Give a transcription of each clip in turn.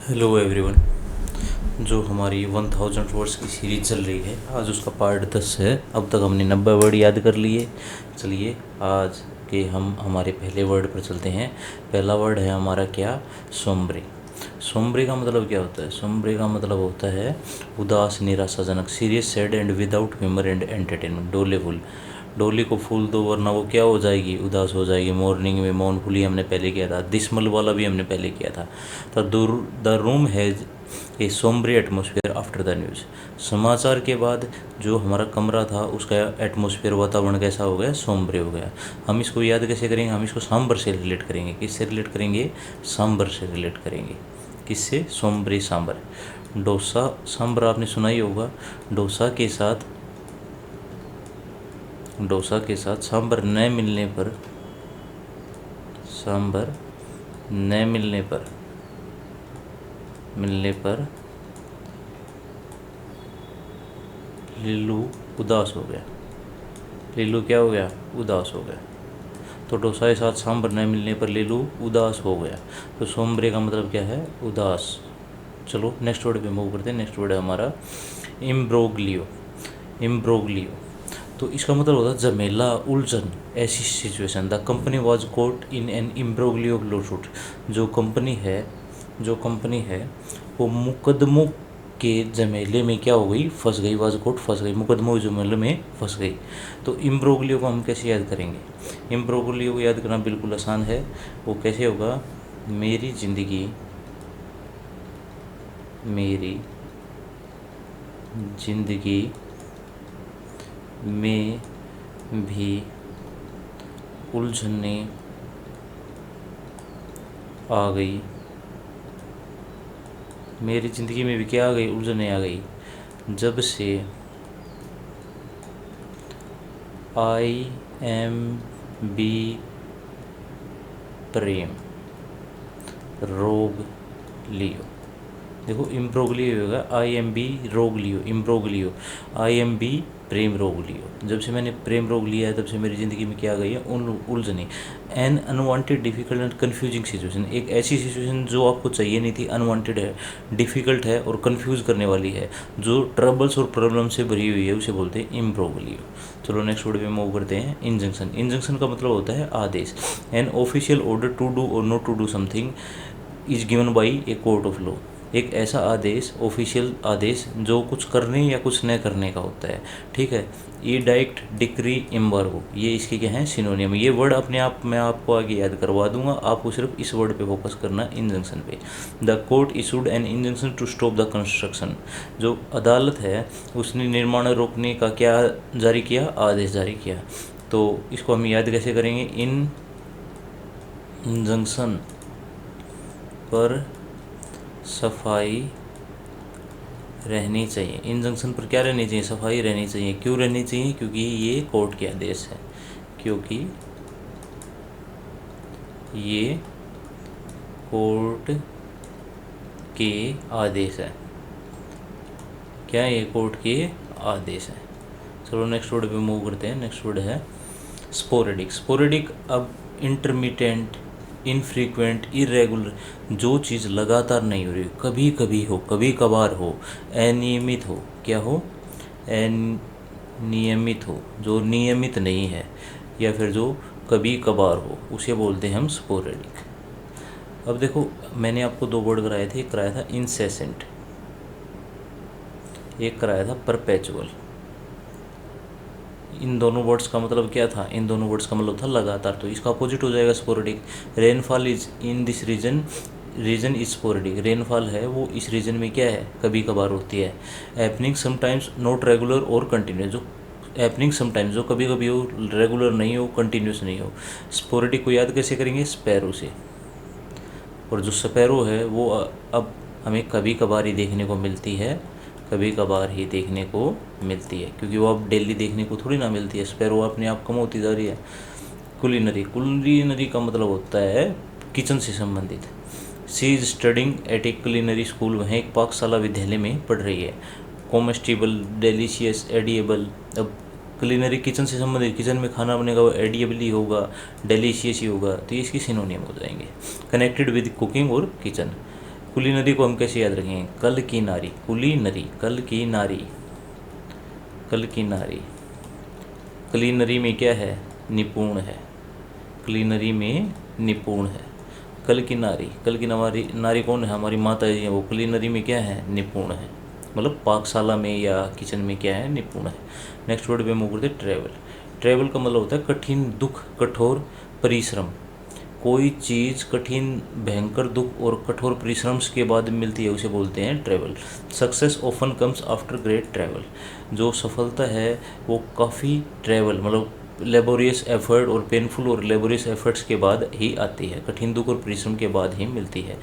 Hello everyone. जो हमारी 1000 words की सीरीज चल रही है, आज उसका पार्ट 10 है। अब तक हमने 90 वर्ड याद कर लिए। चलिए आज के हम हमारे पहले वर्ड पर चलते हैं। पहला वर्ड है हमारा क्या? सोम्ब्रे। सोम्ब्रे का मतलब क्या होता है? सोम्ब्रे का मतलब होता है उदास, निराशाजनक, serious, sad and without humour and entertainment. Doleful, डोली को फूल दो वरना वो क्या हो जाएगी? उदास हो जाएगी। मॉर्निंग में मौनफुली हमने पहले किया था। दिसमल वाला भी हमने पहले किया था। तो the room has a Sombre atmosphere after the news. समाचार के बाद जो हमारा कमरा था उसका एटमोसफियर, वातावरण कैसा हो गया? सोम्ब्रे हो गया। हम इसको याद कैसे करेंगे? हम इसको सांबर से रिलेट करेंगे। किससे रिलेट करेंगे? सांबर से रिलेट करेंगे। किससे? सोम्ब्रे, सांबर। डोसा सांबर आपने सुना ही होगा। डोसा के साथ सांबर न मिलने पर, सांबर न मिलने पर लिल्लू उदास हो गया। लिल्लू क्या हो गया? उदास हो गया। तो डोसा के साथ सांबर न मिलने पर लिल्लू उदास हो गया। तो सोम्ब्रे का मतलब क्या है? उदास। चलो नेक्स्ट वर्ड पे मूव करते हैं। नेक्स्ट वर्ड है हमारा इम्ब्रोग्लियो। इम्ब्रोग्लियो तो इसका मतलब होता है झमेला, उलझन, ऐसी situation. The company was caught in an imbroglio lawsuit. जो कंपनी है वो मुकदमों के झमेले में क्या हो गई? फंस गई। वॉज कोट फंस गई, मुकदमों के झमेले में फंस गई। तो इम्ब्रोग्लियो को हम कैसे याद करेंगे? इम्ब्रोग्लियो को याद करना बिल्कुल आसान है। वो कैसे होगा? मेरी जिंदगी में भी उलझने आ गई। मेरी ज़िंदगी में भी क्या आ गई? उलझने आ गई। जब से IMB प्रेम रोग लियो। देखो इम्प्रोग्लियो होगा, IMB प्रेम रोग लियो। जब से मैंने प्रेम रोग लिया है तब से मेरी ज़िंदगी में क्या आ गई है? उलझने। An unwanted, difficult and confusing situation. एक ऐसी सिचुएशन जो आपको चाहिए नहीं थी, अनवांटेड है, डिफ़िकल्ट है और कन्फ्यूज़ करने वाली है, जो ट्रबल्स और प्रॉब्लम से भरी हुई है, उसे बोलते हैं इम्प्रोग्लियो। चलो नेक्स्ट वर्ड पे मूव करते हैं। इंजंक्शन। इंजंक्शन का मतलब होता है आदेश। An official order to do or not to do something is given by a court of law. एक ऐसा आदेश, ऑफिशियल आदेश, जो कुछ करने या कुछ न करने का होता है। ठीक है। ईडाइक्ट, डिक्री, एम्बार्गो, ये इसके क्या हैं? सिनोनियम। ये वर्ड अपने आप मैं आपको आगे याद करवा दूंगा, आपको सिर्फ इस वर्ड पे फोकस करना, इंजंक्शन पे। The court issued an injunction to stop the construction. जो अदालत है उसने निर्माण रोकने का क्या जारी किया? आदेश जारी किया। तो इसको हम याद कैसे करेंगे? इन इंजंक्शन पर सफाई रहनी चाहिए। इंजंक्शन पर क्या रहनी चाहिए? सफाई रहनी चाहिए। क्यों रहनी चाहिए? क्योंकि ये कोर्ट के आदेश है। क्योंकि ये कोर्ट के आदेश है। क्या ये कोर्ट के आदेश है? चलो नेक्स्ट वर्ड पे मूव करते हैं। नेक्स्ट वर्ड है स्पोरेडिक। स्पोरेडिक अब इंटरमिटेंट, इनफ्रीक्वेंट, इरेगुलर, जो चीज़ लगातार नहीं हो रही, कभी कभी हो, कभी कभार हो, अनियमित हो। क्या हो? अनियमित हो, जो नियमित नहीं है, या फिर जो कभी कभार हो, उसे बोलते हैं हम स्पोरेडिक। अब देखो मैंने आपको दो वर्ड कराए थे। एक कराया था इंसेसेंट, एक कराया था परपेचुअल। इन दोनों वर्ड्स का मतलब क्या था? इन दोनों वर्ड्स का मतलब था लगातार। तो इसका अपोजिट हो जाएगा sporadic. Rainfall is in this region is sporadic. Rainfall है वो इस रीजन में क्या है? कभी कभार होती है। हैपनिंग समटाइम्स, नॉट रेगुलर और कंटिन्यूस। जो हैपनिंग समटाइम्स, जो कभी कभी हो, रेगुलर नहीं हो, कंटिन्यूस नहीं हो। स्पोरेडिक को याद कैसे करेंगे? स्पैरो से। और जो स्पैरो है वो अब हमें कभी कभार ही देखने को मिलती है, कभी कभार ही देखने को मिलती है, क्योंकि वो अब डेली देखने को थोड़ी ना मिलती है। स्पैरो अपने आप कम होती जा रही है। कुलिनरी का मतलब होता है किचन से संबंधित। She is studying at a culinary school. वह एक पाकशाला विद्यालय में पढ़ रही है। Comestible, delicious, edible. अब कुलिनरी किचन से संबंधित, किचन में खाना बनेगा वो एडिएबल ही होगा, डेलीशियस ही होगा, तो ये इसकी सिनोनियम हो जाएंगे। कनेक्टेड विद कुकिंग और किचन। कुलीनरी को हम कैसे याद रखेंगे? कल की नारी, कुलीनरी, कल की नारी, कल की नारी। क्लीनरी में क्या है? निपुण है, क्लीनरी में निपुण है। कल की नारी, कल की नारी, नारी कौन है? हमारी माता जी हैं, वो क्लीनरी में क्या है? निपुण है, मतलब पाकशाला में या किचन में क्या है? निपुण है। नेक्स्ट वर्ड पे मूव करते हैं ट्रैवल। ट्रैवल का मतलब होता है कठिन, दुख, कठोर, परिश्रम। कोई चीज़ कठिन, भयंकर दुख और कठोर परिश्रम के बाद मिलती है, उसे बोलते हैं travel. Success often comes after great travel. जो सफलता है वो काफ़ी ट्रैवल, मतलब लेबोरियस एफर्ट और पेनफुल और लेबोरियस एफर्ट्स के बाद ही आती है, कठिन दुख और परिश्रम के बाद ही मिलती है।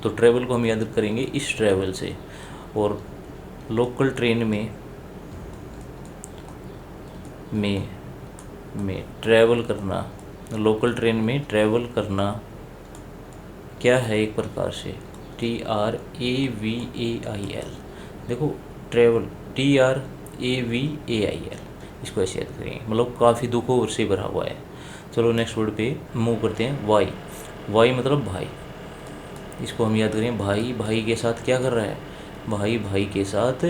तो ट्रैवल को हम याद करेंगे इस ट्रैवल से। और लोकल ट्रेन में ट्रैवल करना, लोकल ट्रेन में ट्रैवल करना क्या है? एक प्रकार से TRAVAIL। देखो ट्रैवल, TRAVAIL, इसको ऐसे याद करेंगे, मतलब काफ़ी दुखों से भरा हुआ है। चलो नेक्स्ट वर्ड पे मूव करते हैं। वाई। वाई मतलब भाई, इसको हम याद करें। भाई भाई के साथ क्या कर रहा है? भाई भाई के साथ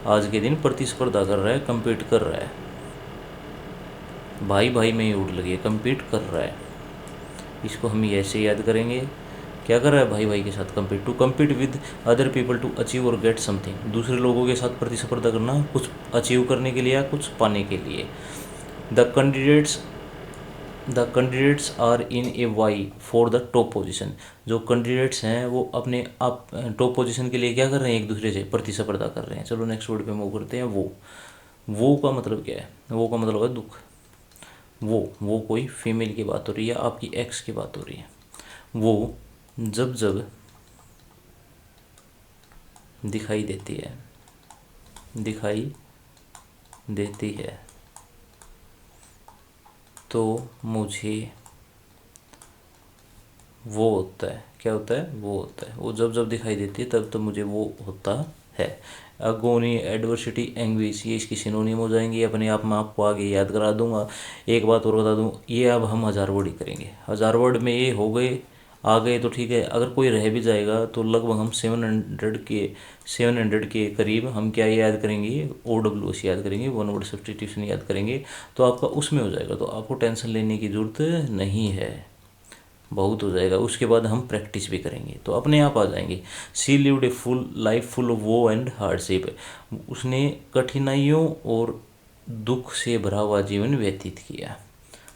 आज के दिन प्रतिस्पर्धा कर रहा है, compete कर रहा है। भाई भाई में ही उड़ लगी है, compete कर रहा है। इसको हम ऐसे याद करेंगे, क्या कर रहा है? भाई भाई के साथ compete, to compete with other people to achieve और गेट समथिंग। दूसरे लोगों के साथ प्रतिस्पर्धा करना, कुछ अचीव करने के लिए या कुछ पाने के लिए। The candidates are in a vie for the top position. जो कैंडिडेट्स हैं वो अपने आप टॉप पोजीशन के लिए क्या कर रहे हैं? एक दूसरे से प्रतिस्पर्धा कर रहे हैं। चलो नेक्स्ट वर्ड पे मूव करते हैं। वो का मतलब क्या है? वो का मतलब है दुख। वो कोई फीमेल की बात हो रही है, आपकी एक्स की बात हो रही है। वो जब जब दिखाई देती है, दिखाई देती है तो मुझे वो होता है। क्या होता है? वो होता है। वो जब जब दिखाई देती है तब तब मुझे वो होता है। अगोनी, एडवर्सिटी, एंग्विश, ये इसकी सिनोनिम हो जाएंगी। अपने आप में आपको आगे याद करा दूंगा। एक बात और बता दूं, ये अब हम 1000 वर्ड ही करेंगे। 1000 वर्ड में ये हो गए, आ गए तो ठीक है। अगर कोई रह भी जाएगा तो लगभग हम 700 के करीब हम क्या याद करेंगे? OWS याद करेंगे, वन वर्ड सब्सटीट्यूशन याद करेंगे। तो आपका उसमें हो जाएगा, तो आपको टेंशन लेने की ज़रूरत नहीं है, बहुत हो जाएगा। उसके बाद हम प्रैक्टिस भी करेंगे तो अपने आप आ जाएंगे। She lived a full life full of woe and hardship. उसने कठिनाइयों और दुख से भरा हुआ जीवन व्यतीत किया।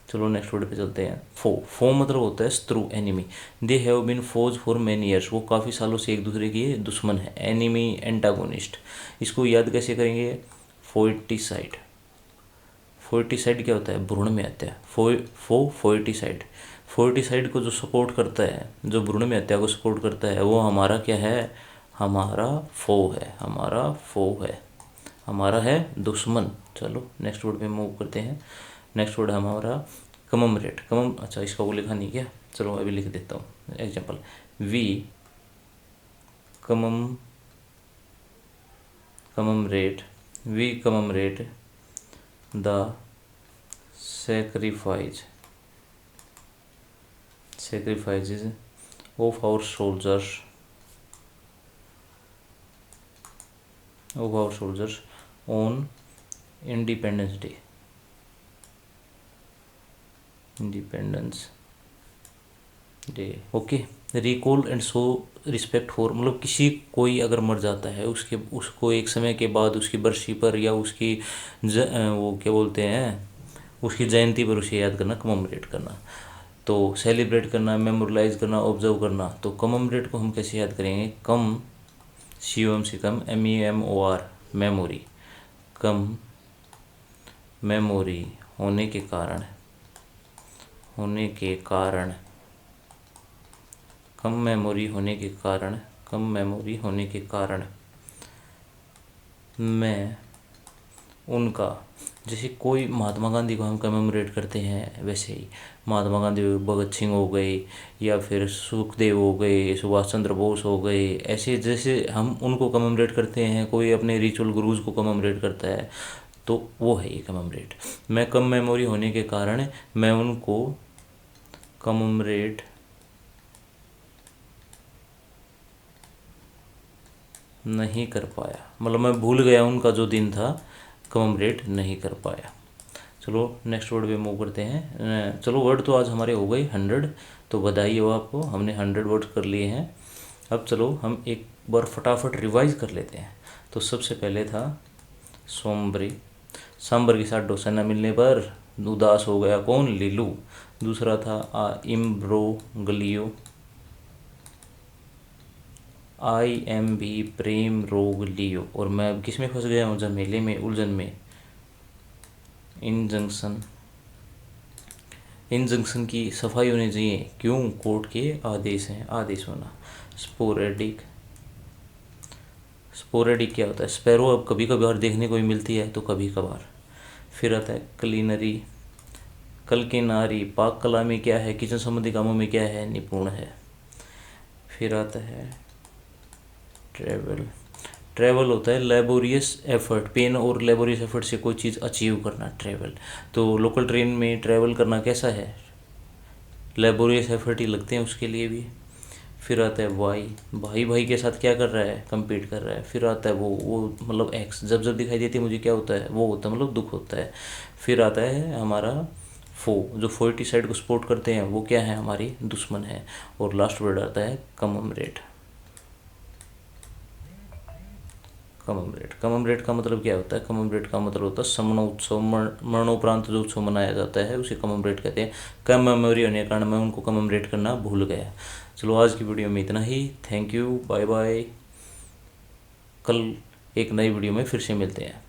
चलो नेक्स्ट वर्ड पे चलते हैं। फो मतलब होता है शत्रु, enemy. They have been foes for many years. वो काफ़ी सालों से एक दूसरे के दुश्मन है। Enemy, antagonist. इसको याद कैसे करेंगे? फोइटिसाइड। फोइटिसाइड क्या होता है? भ्रूण में हत्या। फोइटिसाइड। फोर्टिसाइड को जो सपोर्ट करता है, जो भ्रूण में हत्या को सपोर्ट करता है, वो हमारा क्या है? हमारा फो है, हमारा फो है, हमारा है दुश्मन। चलो नेक्स्ट वर्ड पे मूव करते हैं। नेक्स्ट वर्ड हमारा कममरेट। अच्छा इसका वो लिखा नहीं क्या? चलो अभी लिख देता हूँ example. We commemorate, we commemorate the sacrifices of our soldiers on Independence Day। Okay. Recall and show respect for, मतलब किसी कोई अगर मर जाता है उसको एक समय के बाद उसकी बरसी पर या उसकी वो क्या बोलते हैं, उसकी जयंती पर उसे याद करना, कममरेट करना। तो सेलिब्रेट करना, मेमोरलाइज करना, ऑब्जर्व करना। तो कममरेट को हम कैसे याद करेंगे? कम, COM से कम, MEMOR, मेमोरी। कम मेमोरी होने के कारण, कम मेमोरी होने के कारण मैं उनका, जैसे कोई महात्मा गांधी को हम कमेमोरेट करते हैं, वैसे ही महात्मा गांधी, भगत सिंह हो गए, या फिर सुखदेव हो गए, सुभाष चंद्र बोस हो गए, ऐसे जैसे हम उनको कमेमोरेट करते हैं। कोई अपने रिचुअल गुरुज को कमेमोरेट करता है, तो वो है ये कमेमोरेट। मैं कम मेमोरी होने के कारण मैं उनको कमेमोरेट नहीं कर पाया, मतलब मैं भूल गया उनका जो दिन था, कममरेट नहीं कर पाया। चलो नेक्स्ट वर्ड पे मूव करते हैं। चलो वर्ड तो आज हमारे हो गए 100, तो बधाई हो आपको, हमने 100 वर्ड कर लिए हैं। अब चलो हम एक बार फटाफट रिवाइज कर लेते हैं। तो सबसे पहले था सोम्ब्री, सांबर के साथ डोसा न मिलने पर उदास हो गया कौन, लीलू। दूसरा था इम्ब्रोगलियो, IMB प्रेम रोग लियो, और मैं अब किस में फंस गया हूँ, झमेले में, उलझन में, इंजंक्शन। इंजंक्शन की सफाई होनी चाहिए, क्यों, कोर्ट के आदेश हैं, आदेश होना। स्पोरेडिक, स्पोरेडिक क्या होता है, स्पैरो अब कभी कभार देखने को ही मिलती है, तो कभी कभार। फिर आता है क्लीनरी, कल की नारी, पाक कला में क्या है, किचन संबंधी कामों में क्या है, निपुण है। फिर आता है ट्रेवल, ट्रैवल होता है लेबोरियस एफर्ट, पेन और लेबोरियस एफर्ट से कोई चीज़ अचीव करना, ट्रैवल। तो लोकल ट्रेन में ट्रैवल करना कैसा है, लेबोरियस एफर्ट ही लगते हैं उसके लिए भी। फिर आता है वाई, भाई भाई के साथ क्या कर रहा है, compete कर रहा है। फिर आता है वो मतलब एक्स, जब जब दिखाई देती है मुझे क्या होता है, वो होता है मतलब दुख होता है। फिर आता है हमारा फो, जो फोर्टी साइड को सपोर्ट करते हैं वो क्या है, हमारी दुश्मन है। और लास्ट वर्ड आता है कममरेट। कममरेट, कममरेट का मतलब क्या होता है, कममरेट का मतलब होता है समनोत्सव, मरणोपरांत जो उत्सव मनाया जाता है उसे कममरेट कहते हैं। कम मेमोरी होने के कारण मैं उनको कममरेट करना भूल गया। चलो आज की वीडियो में इतना ही, थैंक यू, बाय बाय। कल एक नई वीडियो में फिर से मिलते हैं।